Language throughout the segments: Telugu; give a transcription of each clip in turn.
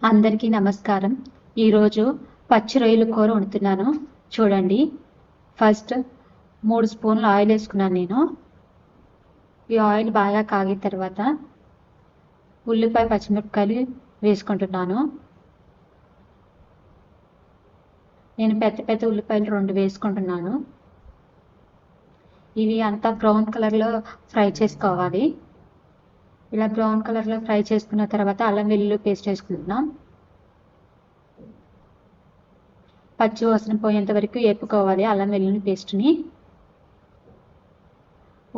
అందరికీ నమస్కారం. ఈరోజు పచ్చి రొయ్యల కూర వండుతున్నాను. చూడండి, ఫస్ట్ 3 స్పూన్లు ఆయిల్ వేసుకున్నాను నేను. ఈ ఆయిల్ బాగా కాగిన తర్వాత ఉల్లిపాయ పచ్చిమిరపకాయలు వేసుకుంటున్నాను. నేను పెద్ద పెద్ద ఉల్లిపాయలు 2 వేసుకుంటున్నాను. ఇవి అంతా బ్రౌన్ కలర్లో ఫ్రై చేసుకోవాలి. ఇలా బ్రౌన్ కలర్లో ఫ్రై చేసుకున్న తర్వాత అల్లం వెల్లుల్లి పేస్ట్ వేసుకుంటున్నాం. పచ్చి వాసన పోయేంత వరకు వేపుకోవాలి అల్లం వెల్లుల్లి పేస్ట్ని.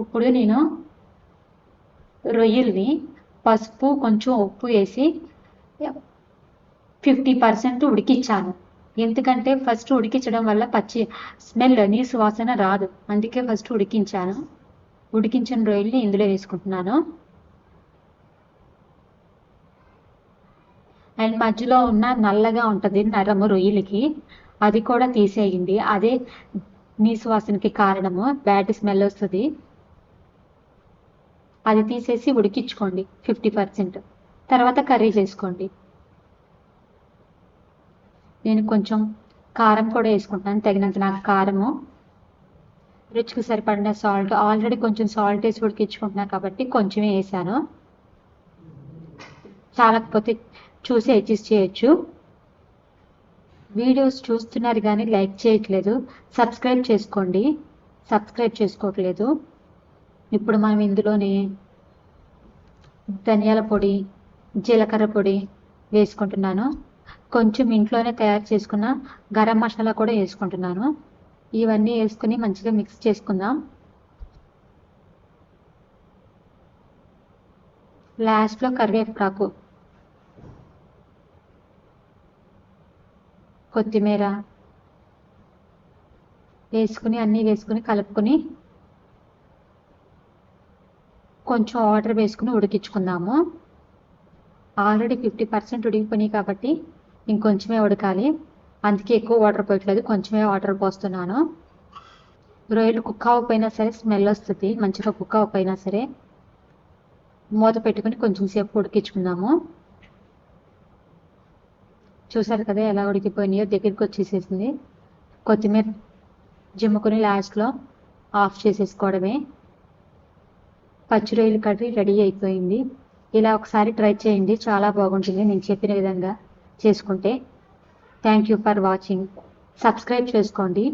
ఇప్పుడు నేను రొయ్యల్ని పసుపు కొంచెం ఉప్పు వేసి 50% ఉడికించాను. ఎందుకంటే ఫస్ట్ ఉడికించడం వల్ల పచ్చి స్మెల్ నీసు వాసన రాదు, అందుకే ఫస్ట్ ఉడికించాను. ఉడికించిన రొయ్యల్ని ఇందులో వేసుకుంటున్నాను. అండ్ మధ్యలో ఉన్న నల్లగా ఉంటుంది నరము రొయ్యలకి, అది కూడా తీసేయండి. అదే నీసు వాసనకి కారణము, బ్యాడ్ స్మెల్ వస్తుంది. అది తీసేసి ఉడికించుకోండి 50%. తర్వాత కర్రీ చేసుకోండి. నేను కొంచెం కారం కూడా వేసుకుంటాను, తగినంత నాకు కారము. రుచికి సరిపడిన సాల్ట్, ఆల్రెడీ కొంచెం సాల్ట్ వేసి ఉడికించుకుంటున్నాను కాబట్టి కొంచెమే వేసాను. చాలకపోతే చూసి అడ్జస్ట్ చేయొచ్చు. వీడియోస్ చూస్తున్నారు కానీ లైక్ చేయట్లేదు. సబ్స్క్రైబ్ చేసుకోండి, సబ్స్క్రైబ్ చేసుకోవట్లేదు. ఇప్పుడు మనం ఇందులోనే ధనియాల పొడి, జీలకర్ర పొడి వేసుకుంటున్నాను. కొంచెం ఇంట్లోనే తయారు చేసుకున్న గరం మసాలా కూడా వేసుకుంటున్నాను. ఇవన్నీ వేసుకుని మంచిగా మిక్స్ చేసుకుందాం. లాస్ట్లో కరివేపాకు, కొత్తిమీర వేసుకుని అన్నీ వేసుకుని కలుపుకొని కొంచెం వాటర్ వేసుకుని ఉడికించుకుందాము. ఆల్రెడీ 50% ఉడికిపోయినాయి కాబట్టి ఇంకొంచెమే ఉడకాలి, అందుకే ఎక్కువ వాటర్ పోయట్లేదు, కొంచెమే వాటర్ పోస్తున్నాను. రొయ్యలు కుక్ అవ్వకపోయినా సరే స్మెల్ వస్తుంది, మంచిగా కుక్ అవ్వకపోయినా సరే. మూత పెట్టుకుని కొంచెం సేపు ఉడికించుకుందాము. చూసారు కదా ఎలా ఉడికిపోయినాయో, దగ్గరికి వచ్చేసేసింది. కొత్తిమీర జిమ్ముకుని లాస్ట్లో ఆఫ్ చేసేసుకోవడమే. పచ్చి రొయ్యల కర్రీ రెడీ అయిపోయింది. ఇలా ఒకసారి ట్రై చేయండి, చాలా బాగుంటుంది నేను చెప్పిన విధంగా చేసుకుంటే. Thank you for watching. Subscribe చేసుకోండి.